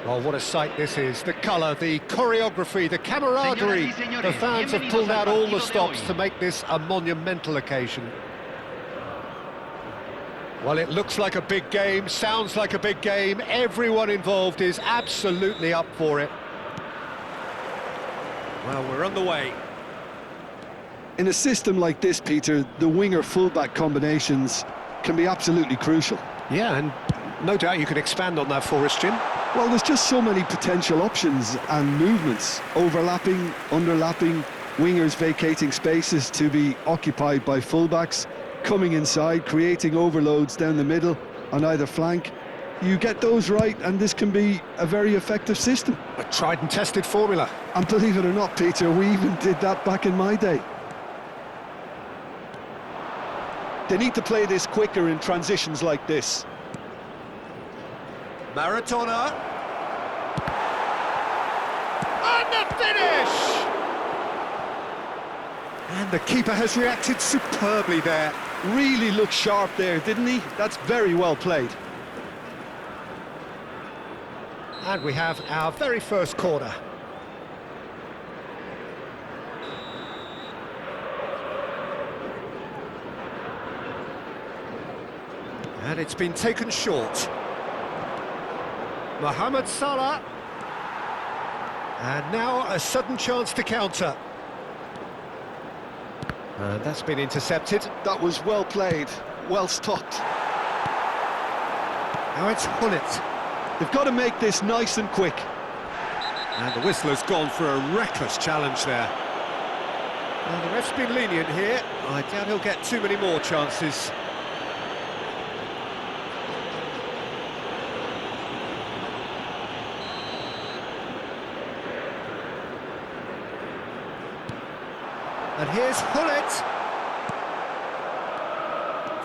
Well, what a sight this is. The colour, the choreography, the camaraderie. The fans have pulled out all the stops to make this a monumental occasion. Well, it looks like a big game, sounds like a big game. Everyone involved is absolutely up for it. Well, we're on the way. In a system like this, Peter, the winger-fullback combinations can be absolutely crucial. Yeah, and no doubt you can expand on that for us, Jim. Well, there's just so many potential options and movements, overlapping, underlapping, wingers vacating spaces to be occupied by fullbacks, coming inside, creating overloads down the middle on either flank. You get those right and this can be a very effective system. A tried and tested formula. And believe it or not, Peter, we even did that back in my day. They need to play this quicker in transitions like this. Maradona. And the finish! And the keeper has reacted superbly there. Really looked sharp there, didn't he? That's very well played. And we have our very first corner. And it's been taken short. Mohamed Salah. And now a sudden chance to counter. And that's been intercepted. That was well played, well stopped. Now it's Gullit. They've got to make this nice and quick. And the whistler's gone for a reckless challenge there. Well, the ref's been lenient here. I doubt he'll get too many more chances. And here's Gullit.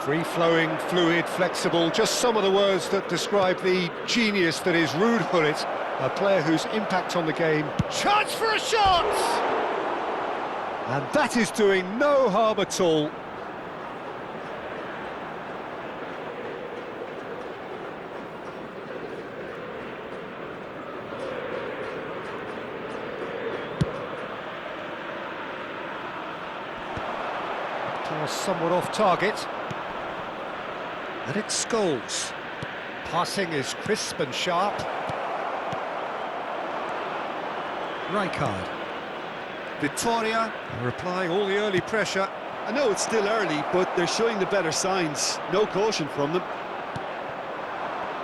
Free-flowing, fluid, flexible, just some of the words that describe the genius that is Ruud Gullit, a player whose impact on the game. Chance for a shot! And that is doing no harm at all. Somewhat off target. And it's Scholes. Passing is crisp and sharp. Rijkaard. Vittoria are applying all the early pressure. I know it's still early, but they're showing the better signs. No caution from them.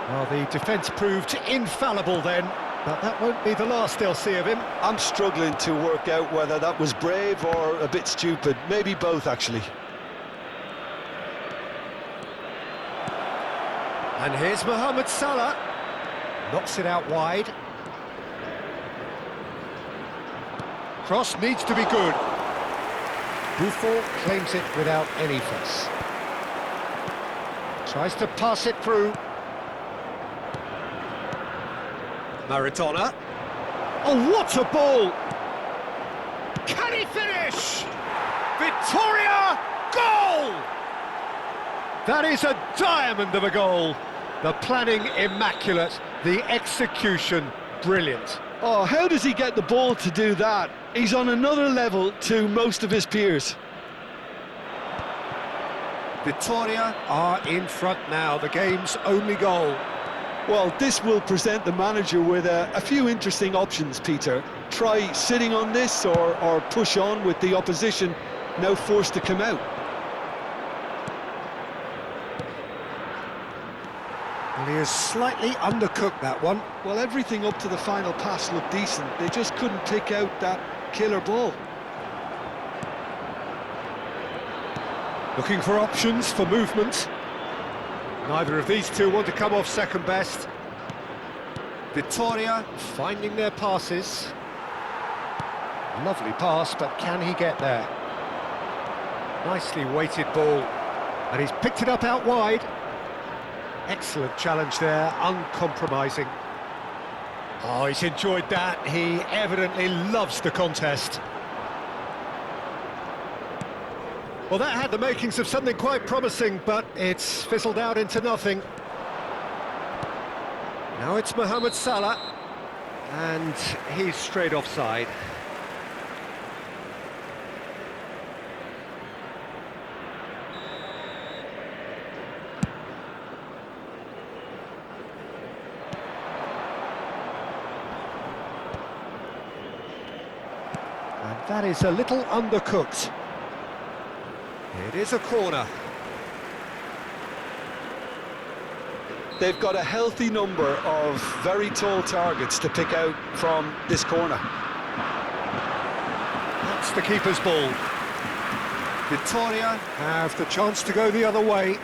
Well, the defence proved infallible then, but that won't be the last they'll see of him. I'm struggling to work out whether that was brave or a bit stupid. Maybe both, actually. And here's Mohamed Salah. Knocks it out wide. Cross needs to be good. Buffon claims it without any fuss. Tries to pass it through. Maradona. Oh, what a ball! Can he finish? Victoria, goal! That is a diamond of a goal. The planning immaculate, the execution brilliant. Oh, how does he get the ball to do that? He's on another level to most of his peers. Victoria are in front now, the game's only goal. Well, this will present the manager with a few interesting options, Peter. Try sitting on this or push on with the opposition now forced to come out. Well, he has slightly undercooked that one. Well, everything up to the final pass looked decent. They just couldn't pick out that killer ball. Looking for options for movement. Neither of these two want to come off second best. Victoria finding their passes. Lovely pass, but can he get there? Nicely weighted ball. And he's picked it up out wide. Excellent challenge there, uncompromising. Oh, he's enjoyed that. He evidently loves the contest. Well, that had the makings of something quite promising, but it's fizzled out into nothing. Now it's Mohamed Salah, and he's straight offside. And that is a little undercooked. It is a corner. They've got a healthy number of very tall targets to pick out from this corner. That's the keeper's ball. Victoria have the chance to go the other way.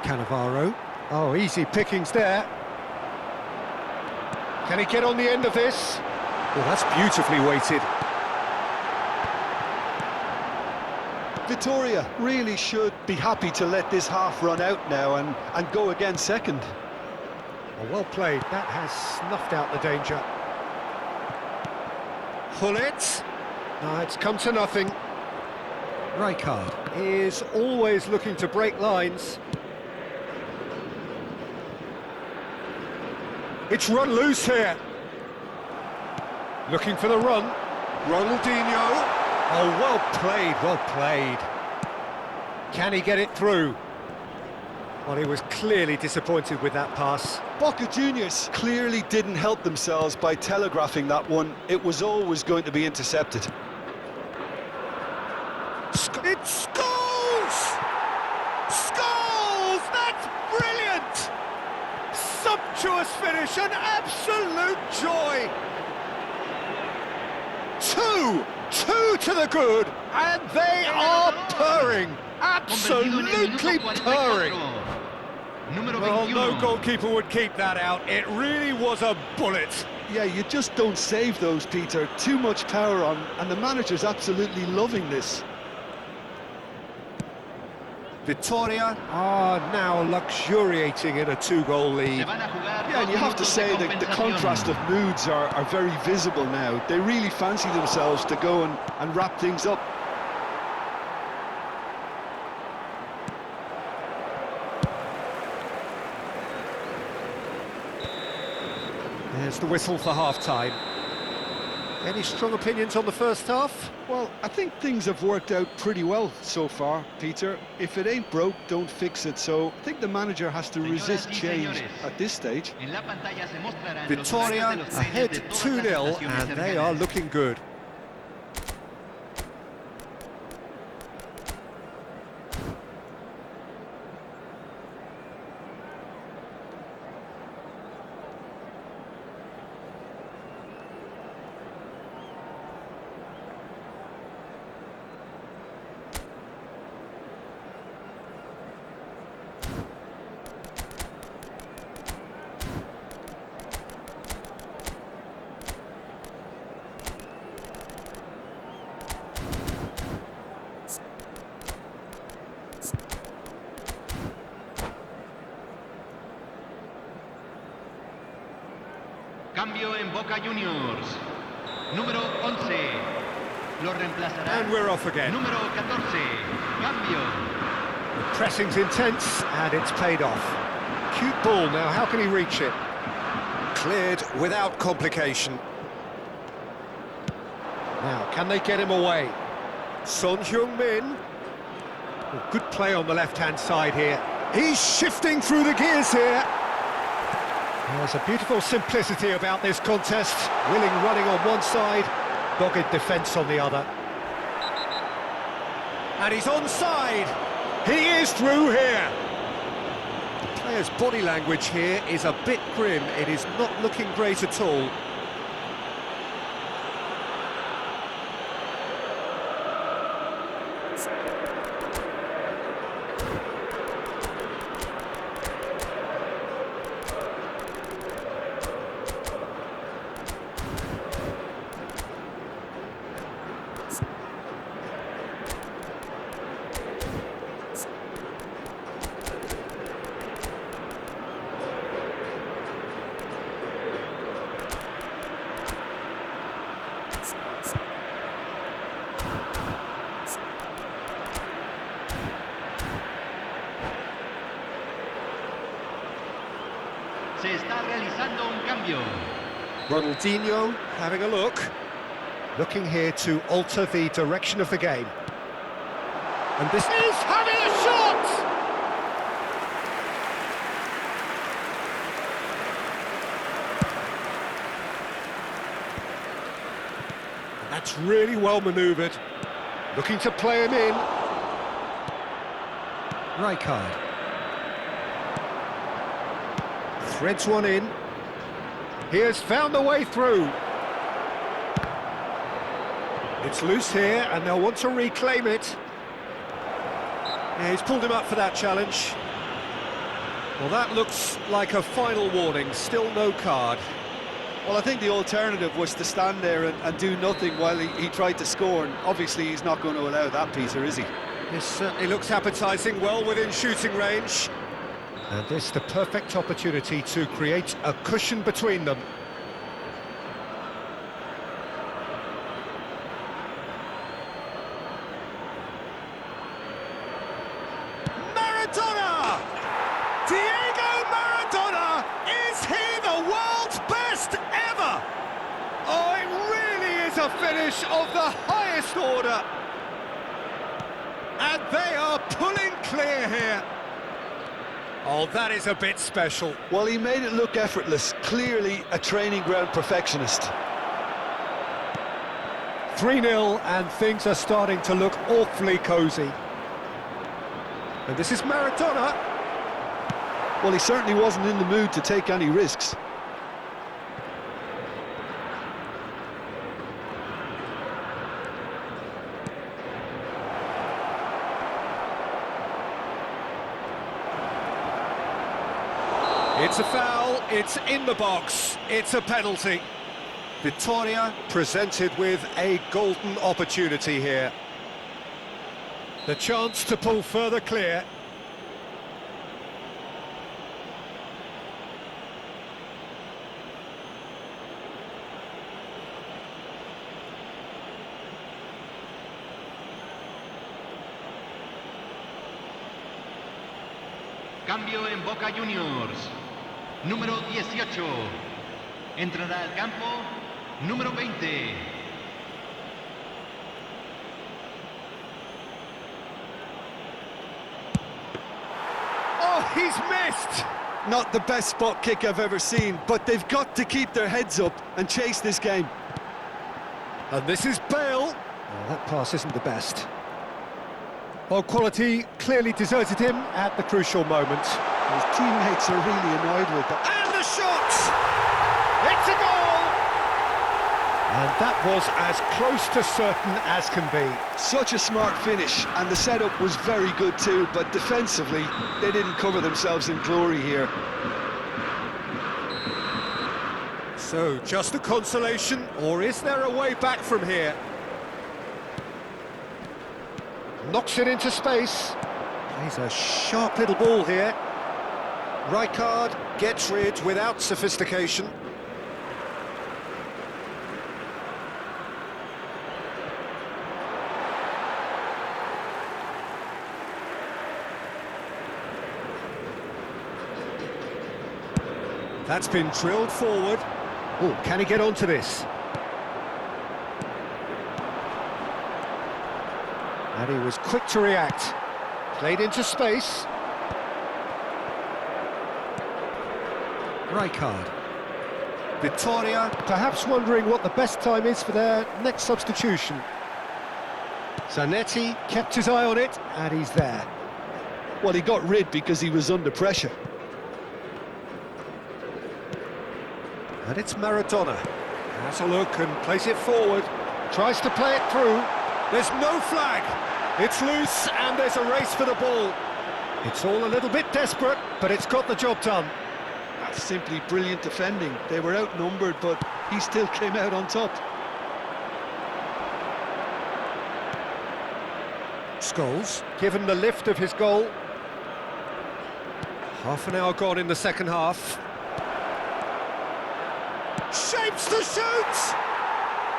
Cannavaro. Oh, easy pickings there. Can he get on the end of this? Well, that's beautifully weighted. Victoria really should be happy to let this half run out now and go again second. Well played, that has snuffed out the danger. Hullet. No, it's come to nothing. Rijkaard is always looking to break lines. It's run loose here. Looking for the run. Ronaldinho. Oh, well played, well played. Can he get it through? Well, he was clearly disappointed with that pass. Boca Juniors clearly didn't help themselves by telegraphing that one. It was always going to be intercepted. It scores! Scores! That's brilliant! Sumptuous finish, an absolute joy! Two to the good, and they are purring, absolutely purring. Well, no goalkeeper would keep that out. It really was a bullet. Yeah, you just don't save those, Peter. Too much power on, and the manager's absolutely loving this. Victoria are now luxuriating in a two-goal lead. Yeah, and you have to say that the contrast of moods are very visible now. They really fancy themselves to go and wrap things up. There's the whistle for half-time. Any strong opinions on the first half? Well, I think things have worked out pretty well so far, Peter. If it ain't broke, don't fix it. So I think the manager has to resist change at this stage. Victoria ahead 2-0, and they are looking good. Cambio en Boca Juniors. Número 11. Lo reemplazará. And we're off again. Número 14. Cambio. The pressing's intense, and it's paid off. Cute ball now, how can he reach it? Cleared without complication. Now, can they get him away? Son Heung-min. Oh, good play on the left-hand side here. He's shifting through the gears here. There's a beautiful simplicity about this contest. Willing running on one side, dogged defence on the other. And he's onside. He is through here. The player's body language here is a bit grim. It is not looking great at all. Se está realizando un cambio. Ronaldinho having a look. Looking here to alter the direction of the game. And this is having a shot! That's really well manoeuvred. Looking to play him in. Rijkaard. Threads one in. He has found the way through. It's loose here, and they'll want to reclaim it. Yeah, he's pulled him up for that challenge. Well, that looks like a final warning. Still no card. Well, I think the alternative was to stand there and do nothing while he tried to score, and obviously he's not going to allow that, Peter, is he? This certainly looks appetising, well within shooting range. And this the perfect opportunity to create a cushion between them. Maradona! Diego Maradona! Is he the world's best ever? Oh, it really is a finish of the highest order. And they are pulling clear here. Oh, that is a bit special. Well, he made it look effortless. Clearly a training ground perfectionist. 3-0, and things are starting to look awfully cosy. And this is Maradona. Well, he certainly wasn't in the mood to take any risks. It's a foul, it's in the box, it's a penalty. Vitória presented with a golden opportunity here. The chance to pull further clear. Cambio en Boca Juniors. Número 18. Entrará al campo. Número 20. Oh, he's missed! Not the best spot kick I've ever seen, but they've got to keep their heads up and chase this game. And this is Bale. Well, that pass isn't the best. Well, quality clearly deserted him at the crucial moment. His teammates are really annoyed with that. And the shot! It's a goal! And that was as close to certain as can be. Such a smart finish, and the setup was very good too, but defensively, they didn't cover themselves in glory here. So, just a consolation, or is there a way back from here? Knocks it into space. He's a sharp little ball here. Rijkaard gets rid without sophistication. That's been drilled forward. Oh, can he get onto this? And he was quick to react. Played into space. Rijkaard. Vittoria, perhaps wondering what the best time is for their next substitution. Zanetti kept his eye on it, and he's there. Well, he got rid because he was under pressure. And it's Maradona. Has a look and plays it forward. Tries to play it through. There's no flag. It's loose and there's a race for the ball. It's all a little bit desperate, but it's got the job done. That's simply brilliant defending. They were outnumbered, but he still came out on top. Scholes, given the lift of his goal. Half an hour gone in the second half. Shapes to shoot!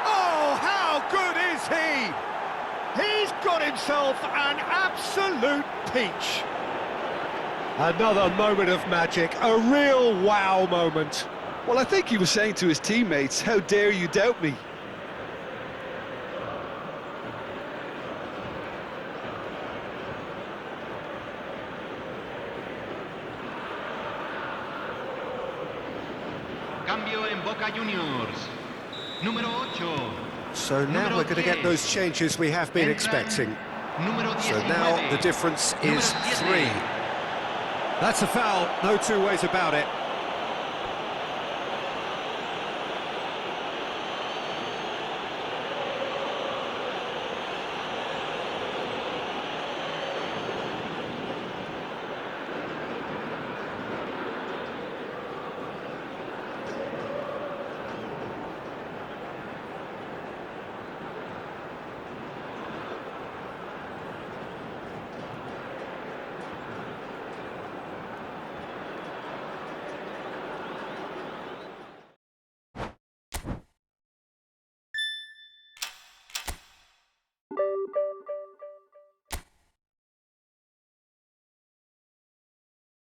Oh, how good is he? He's got himself an absolute peach. Another moment of magic, a real wow moment. Well, I think he was saying to his teammates, how dare you doubt me? Cambio en Boca Juniors. Número 8. So now Número we're going to get 10. those changes we have been Entran expecting. Número 19. So now the difference is Número 10. 3. That's a foul, no two ways about it.